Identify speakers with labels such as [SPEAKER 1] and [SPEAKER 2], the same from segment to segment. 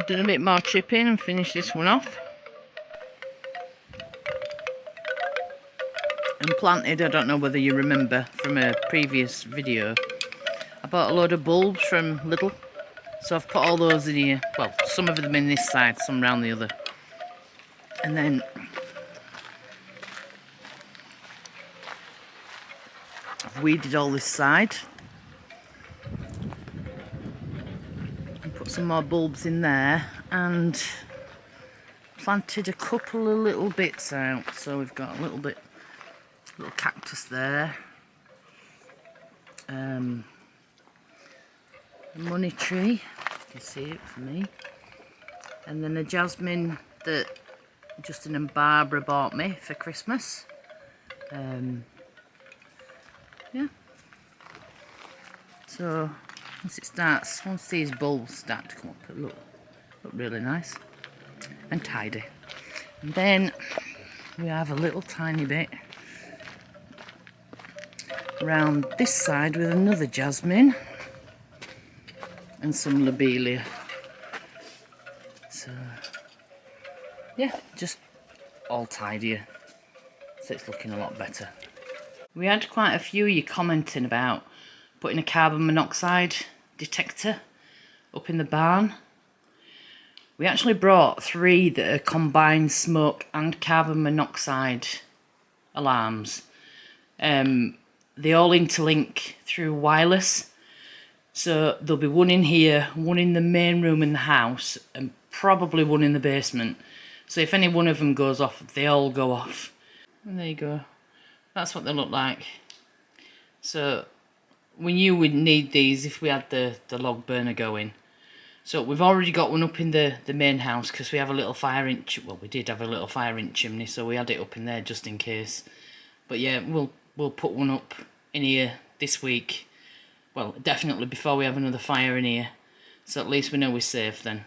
[SPEAKER 1] I've done a bit more chipping and finished this one off. And planted, I don't know whether you remember from a previous video, I bought a load of bulbs from Lidl. So I've put all those in here. Well, some of them in this side, some round the other. And then I've weeded all this side. And put some more bulbs in there. And planted a couple of little bits out. So we've got a little cactus there. A money tree, you can see it for me. And then a jasmine that Justin and Barbara bought me for Christmas. Yeah. So once these bulbs start to come up, it look really nice and tidy. And then we have a little tiny bit around this side with another jasmine and some lobelia. So yeah, just all tidier, so it's looking a lot better. We had quite a few of you commenting about putting a carbon monoxide detector up in the barn. We actually brought 3 that are combined smoke and carbon monoxide alarms. They all interlink through wireless, so there'll be one in here, one in the main room in the house, and probably one in the basement. So if any one of them goes off, they all go off. And there you go. That's what they look like. So we knew we'd need these if we had the log burner going. So we've already got one up in the main house because we have a little fire in. Well, we did have a little fire in chimney, so we had it up in there just in case. But yeah, we'll put one up in here this week. Well, definitely before we have another fire in here. So at least we know we're safe then.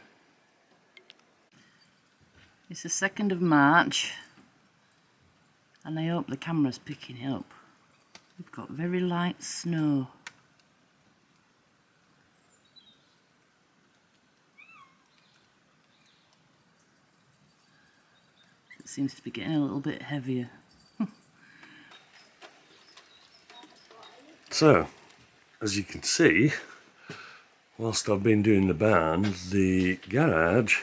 [SPEAKER 1] It's the 2nd of March. And I hope the camera's picking it up. We've got very light snow. It seems to be getting a little bit heavier.
[SPEAKER 2] So, as you can see, whilst I've been doing the barn, the garage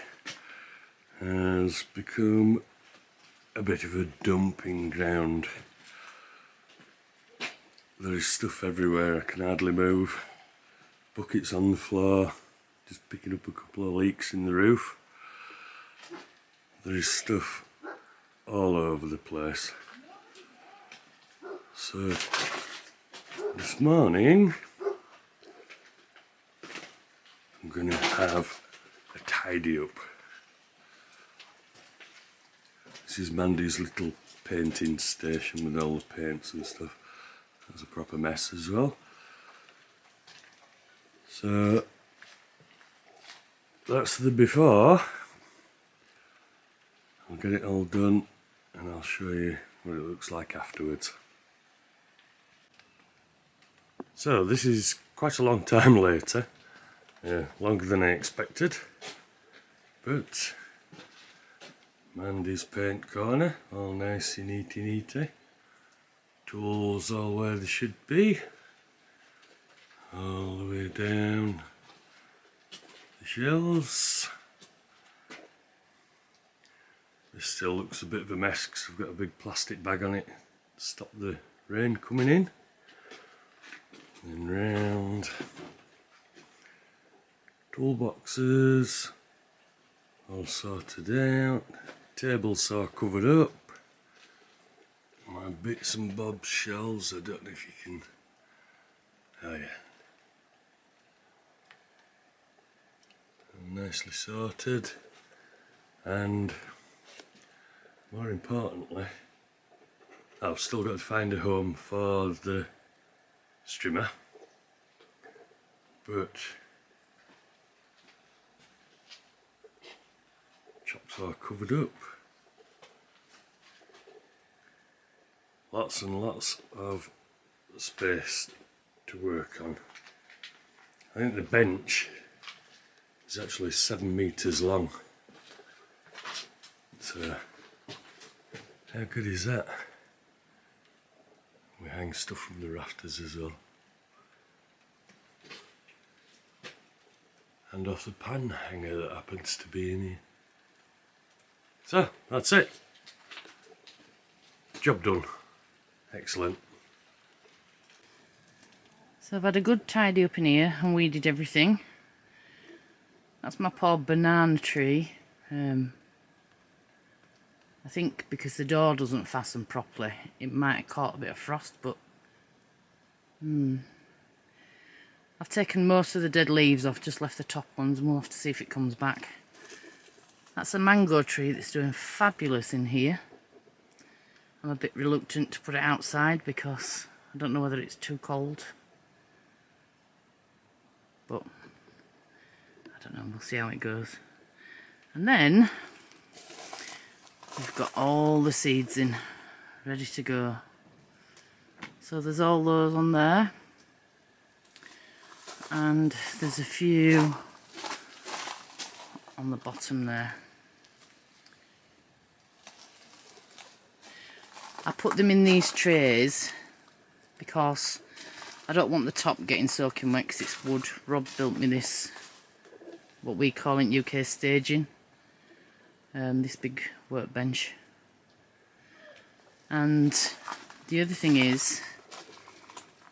[SPEAKER 2] has become a bit of a dumping ground. There is stuff everywhere, I can hardly move. Buckets on the floor, just picking up a couple of leaks in the roof. There is stuff all over the place. So this morning I'm going to have a tidy up. This is Mandy's little painting station with all the paints and stuff. There's a proper mess as well. So that's the before. I'll get it all done and I'll show you what it looks like afterwards. So this is quite a long time later, longer than I expected, but Mandy's paint corner, all nice and neaty. Tools all where they should be, all the way down the shelves. This still looks a bit of a mess because I've got a big plastic bag on it to stop the rain coming in. And round toolboxes all sorted out, table saw covered up, my bits and bobs shelves, I don't know if you can, oh yeah, nicely sorted. And more importantly, I've still got to find a home for the strimmer, but chops are covered up. Lots and lots of space to work on. I think the bench is actually 7 meters long. So how good is that? We hang stuff from the rafters as well. And off the pan hanger that happens to be in here. So that's it. Job done. Excellent.
[SPEAKER 1] So I've had a good tidy up in here and weeded everything. That's my poor banana tree. I think because the door doesn't fasten properly, it might have caught a bit of frost, but I've taken most of the dead leaves off, just left the top ones, and we'll have to see if it comes back. That's a mango tree that's doing fabulous in here. I'm a bit reluctant to put it outside because I don't know whether it's too cold. But I don't know, we'll see how it goes. And then we've got all the seeds in, ready to go. So there's all those on there. And there's a few on the bottom there. I put them in these trays because I don't want the top getting soaking wet because it's wood. Rob built me this, what we call in UK staging, this big workbench. And the other thing is,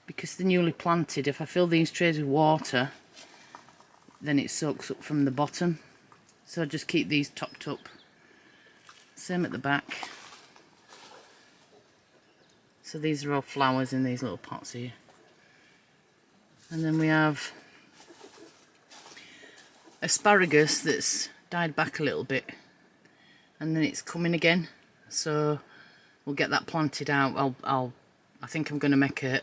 [SPEAKER 1] because they're newly planted, if I fill these trays with water, then it soaks up from the bottom. So I just keep these topped up. Same at the back. So these are all flowers in these little pots here. And then we have asparagus that's died back a little bit, and then it's coming again. So we'll get that planted out. I think I'm going to make a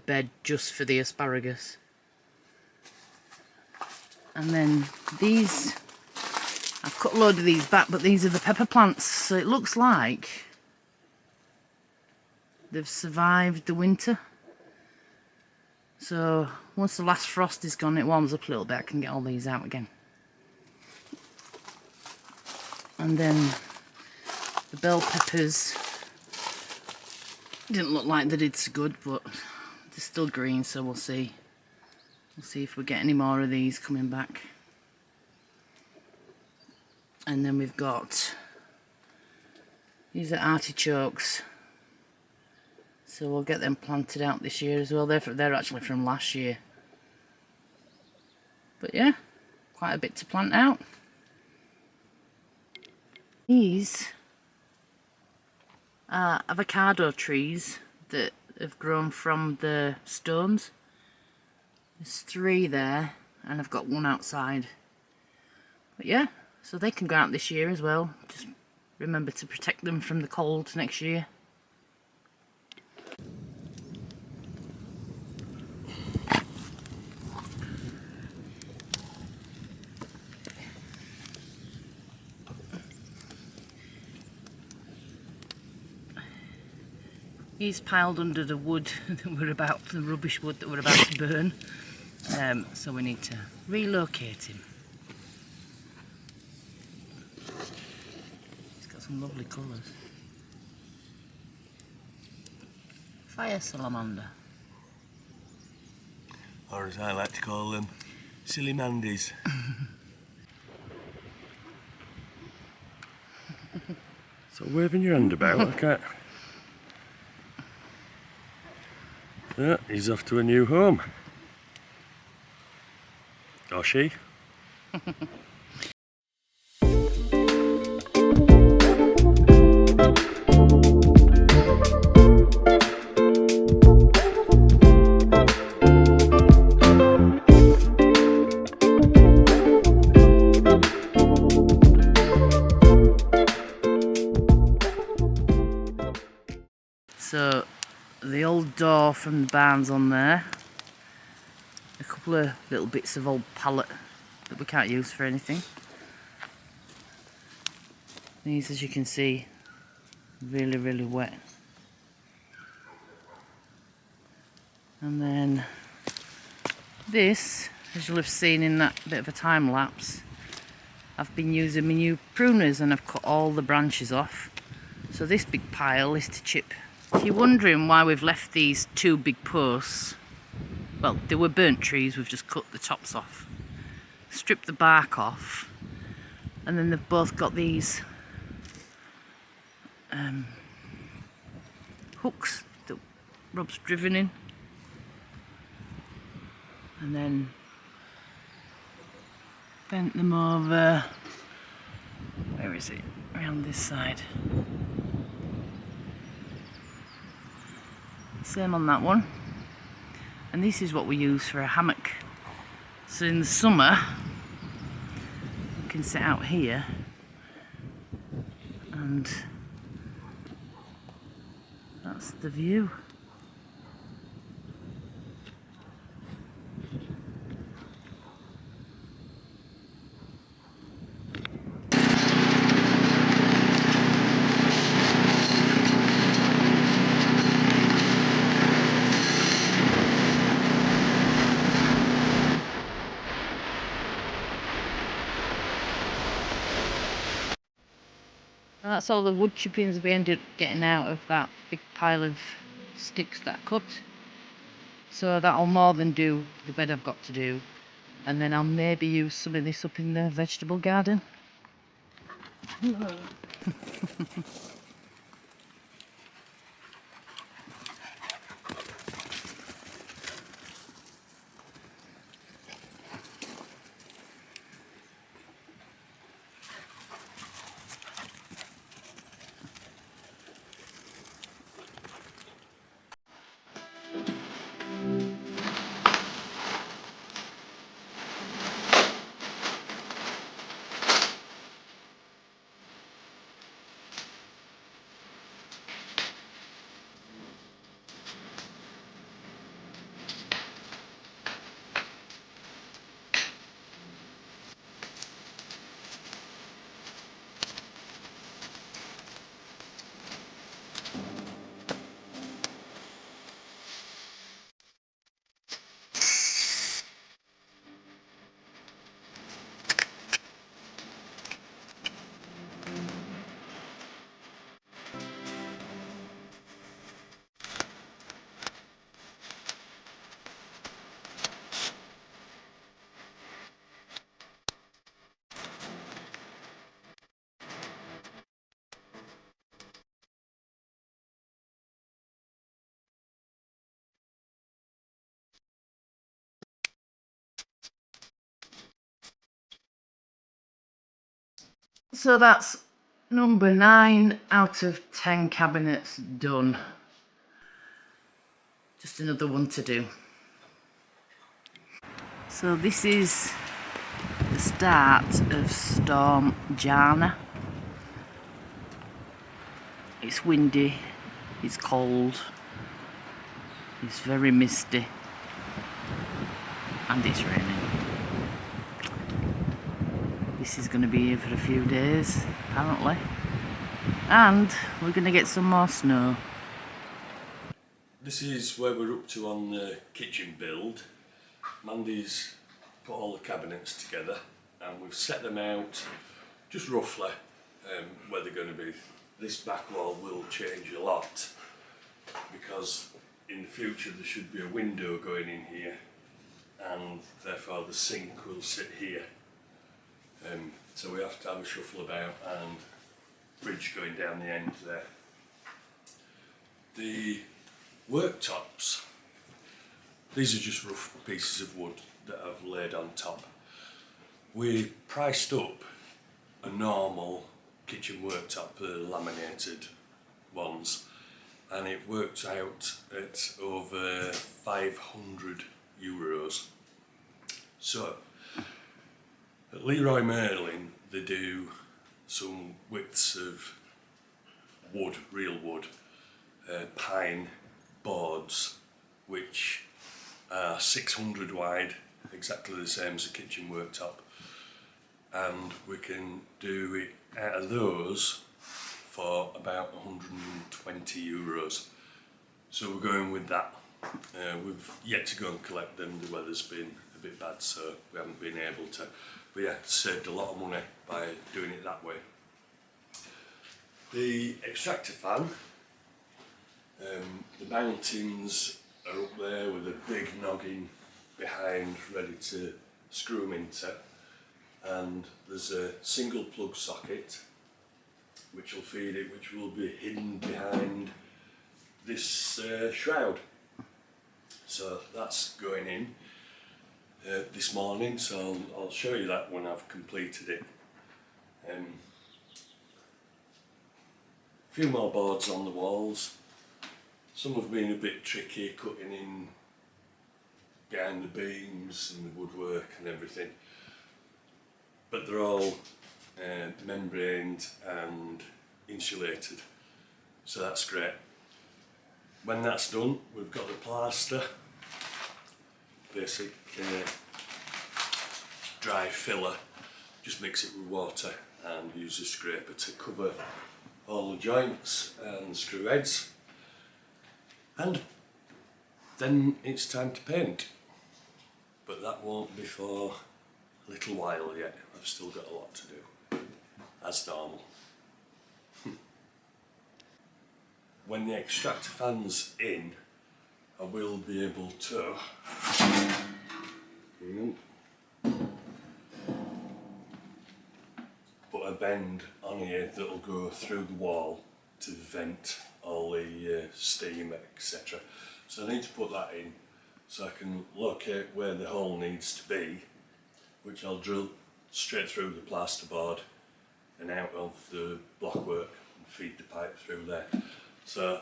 [SPEAKER 1] bed just for the asparagus. And then these, I've cut a load of these back, but these are the pepper plants. So it looks like they've survived the winter. So once the last frost is gone, it warms up a little bit, I can get all these out again. And then the bell peppers didn't look like they did so good, but they're still green, so we'll see. We'll see if we get any more of these coming back. And then we've got, these are artichokes. So we'll get them planted out this year as well. They're actually from last year. But yeah, quite a bit to plant out. These are avocado trees that have grown from the stones. There's 3 there, and I've got 1 outside. But yeah, so they can go out this year as well. Just remember to protect them from the cold next year. He's piled under the wood the rubbish wood that we're about to burn. So we need to relocate him. He's got some lovely colours. Fire salamander.
[SPEAKER 2] Or as I like to call them, silly mandies. So waving your hand about, I can't. Yeah, he's off to a new home. Or she.
[SPEAKER 1] So the old door from the barn's on there. A couple of little bits of old pallet that we can't use for anything. These, as you can see, really, really wet. And then this as you'll have seen in that bit of a time lapse, I've been using my new pruners and I've cut all the branches off. So this big pile is to chip. If you're wondering why we've left these two big posts, well, they were burnt trees, we've just cut the tops off, stripped the bark off, and then they've both got these hooks that Rob's driven in, and then bent them over, where is it, around this side. Same on that one. And this is what we use for a hammock. So in the summer, you can sit out here and that's the view. That's all the wood chippings we ended up getting out of that big pile of sticks that I cut. So that'll more than do the bed I've got to do. And then I'll maybe use some of this up in the vegetable garden. So that's number 9 out of 10 cabinets done. Just another one to do. So this is the start of Storm Jana. It's windy, it's cold, it's very misty, and it's raining. This is going to be here for a few days, apparently, and we're going to get some more snow.
[SPEAKER 2] This is where we're up to on the kitchen build. Mandy's put all the cabinets together and we've set them out just roughly where they're going to be. This back wall will change a lot because in the future there should be a window going in here and therefore the sink will sit here. So we have to have a shuffle about and bridge going down the end there. The worktops, these are just rough pieces of wood that I've laid on top. We priced up a normal kitchen worktop, the laminated ones, and it worked out at over €500. So at Leroy Merlin they do some widths of wood, real wood, pine boards which are 600 wide, exactly the same as a kitchen worktop, and we can do it out of those for about €120. So we're going with that. We've yet to go and collect them, the weather's been a bit bad, so we haven't been able to. But yeah, saved a lot of money by doing it that way. The extractor fan, the mountings are up there with a big noggin behind ready to screw them into, and there's a single plug socket which will feed it, which will be hidden behind this shroud. So that's going in this morning, so I'll show you that when I've completed it. A few more boards on the walls. Some have been a bit tricky, cutting in behind the beams and the woodwork and everything, but they're all membraned and insulated, so that's great. When that's done, we've got the plaster, basic dry filler. Just mix it with water and use a scraper to cover all the joints and screw heads, and then it's time to paint. But that won't be for a little while yet. I've still got a lot to do, as normal. When the extractor fan's in, I will be able to put a bend on here that'll go through the wall to vent all the steam, etc. So I need to put that in so I can locate where the hole needs to be, which I'll drill straight through the plasterboard and out of the blockwork and feed the pipe through there. So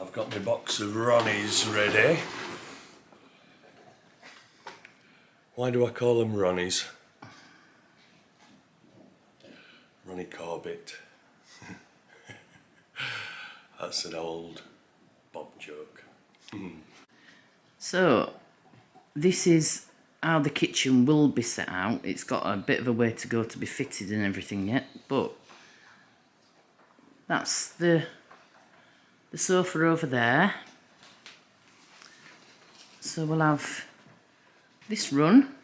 [SPEAKER 2] I've got my box of Ronnies ready. Why do I call them Ronnies? Ronnie Corbett. That's an old Bob joke.
[SPEAKER 1] So this is how the kitchen will be set out. It's got a bit of a way to go to be fitted and everything yet, but that's the sofa over there. So we'll have this run,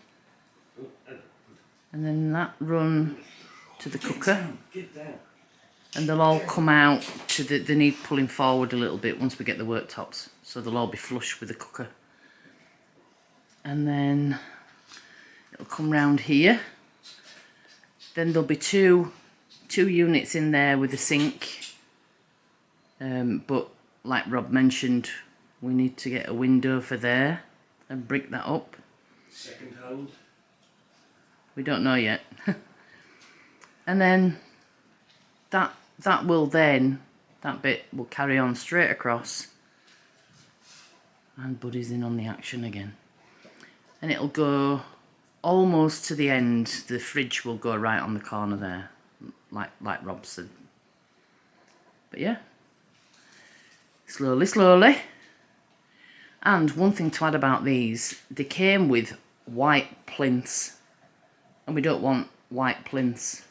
[SPEAKER 1] and then that run to the cooker, and they'll all come out to they need pulling forward a little bit once we get the worktops, so they'll all be flush with the cooker. And then it'll come round here. Then there'll be two units in there with a sink, but like Rob mentioned, we need to get a window for there and brick that up.
[SPEAKER 2] Second hand?
[SPEAKER 1] We don't know yet. And then that bit will carry on straight across, and Buddy's in on the action again. And it'll go almost to the end. The fridge will go right on the corner there, like Rob said. But yeah, slowly, slowly. And one thing to add about these, they came with white plinths, and we don't want white plinths.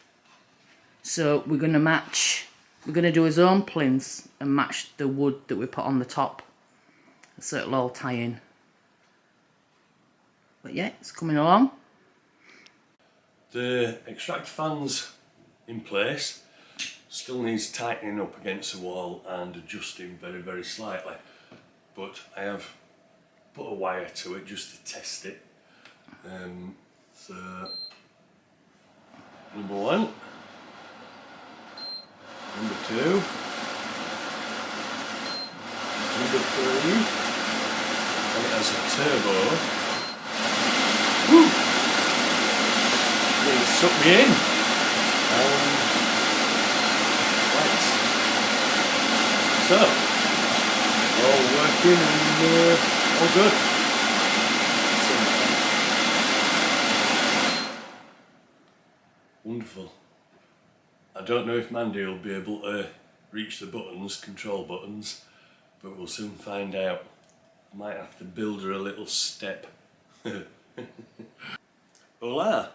[SPEAKER 1] So we're going to do his own plinths and match the wood that we put on the top, so it'll all tie in. But yeah, it's coming along.
[SPEAKER 2] The extractor fan's in place, still needs tightening up against the wall and adjusting very, very slightly. But I have put a wire to it just to test it. So, number one, number two, number three, and it has a turbo. Woo! It sucked me in. Right. So, all working and all good. Wonderful. I don't know if Mandy will be able to reach the buttons, control buttons, but we'll soon find out. I might have to build her a little step. Hola!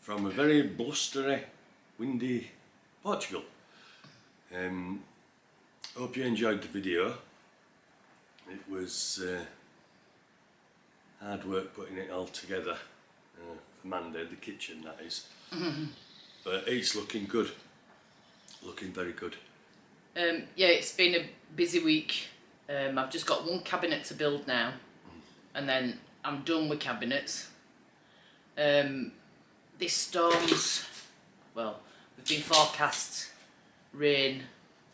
[SPEAKER 2] From a very blustery, windy Portugal. Hope you enjoyed the video. It was hard work putting it all together for Monday, the kitchen that is. But it's looking good, looking very good.
[SPEAKER 1] Yeah, it's been a busy week. I've just got one cabinet to build now, and then I'm done with cabinets. This storm's, well, we've been forecast rain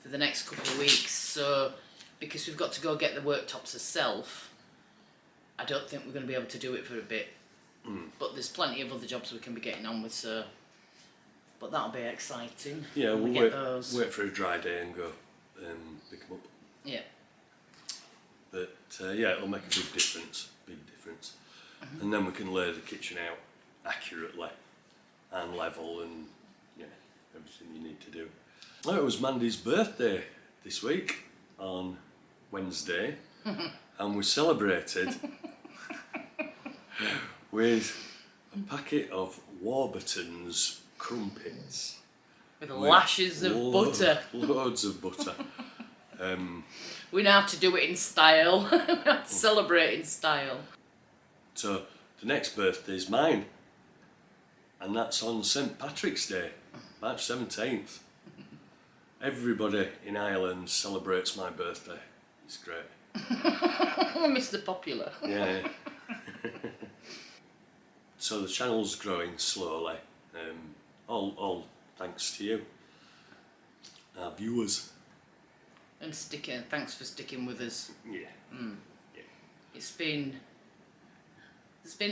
[SPEAKER 1] for the next couple of weeks, so because we've got to go get the worktops ourselves, I don't think we're going to be able to do it for a bit. But there's plenty of other jobs we can be getting on with, so. But that'll be exciting.
[SPEAKER 2] Yeah,
[SPEAKER 1] when
[SPEAKER 2] we'll
[SPEAKER 1] those.
[SPEAKER 2] wait for a dry day and go pick them up.
[SPEAKER 1] Yeah.
[SPEAKER 2] But yeah, it'll make a big difference. And then we can lay the kitchen out accurately and level and everything you need to do. Well, it was Mandy's birthday this week on Wednesday, and we celebrated with a packet of Warburton's crumpets.
[SPEAKER 1] With lashes of butter.
[SPEAKER 2] Loads of butter.
[SPEAKER 1] We know how to do it in style. We have to celebrate in style.
[SPEAKER 2] So the next birthday is mine, and that's on St Patrick's Day, March 17th. Everybody in Ireland celebrates my birthday. It's great.
[SPEAKER 1] Mr. Popular.
[SPEAKER 2] Yeah. So the channel's growing slowly. All thanks to you, our viewers.
[SPEAKER 1] And thanks for sticking with us.
[SPEAKER 2] Yeah.
[SPEAKER 1] Yeah. There's been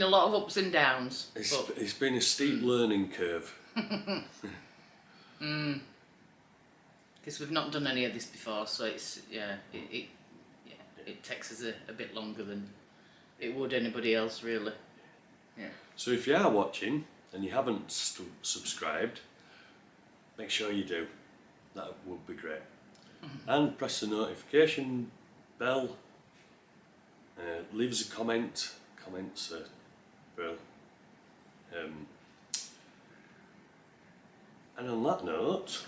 [SPEAKER 1] a lot of ups and downs.
[SPEAKER 2] It's been a steep learning curve.
[SPEAKER 1] Because we've not done any of this before, so it takes us a bit longer than it would anybody else, really. Yeah.
[SPEAKER 2] So if you are watching and you haven't subscribed, make sure you do. That would be great. And press the notification bell. Leave us a comment. Comments are well. And on that note,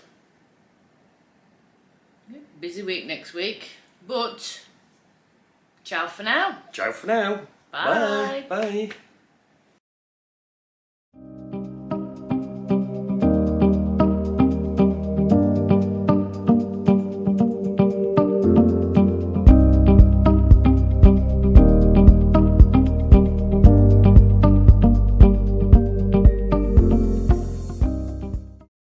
[SPEAKER 1] Busy week next week, but ciao for now.
[SPEAKER 2] ciao for now.
[SPEAKER 1] Bye.
[SPEAKER 2] Bye.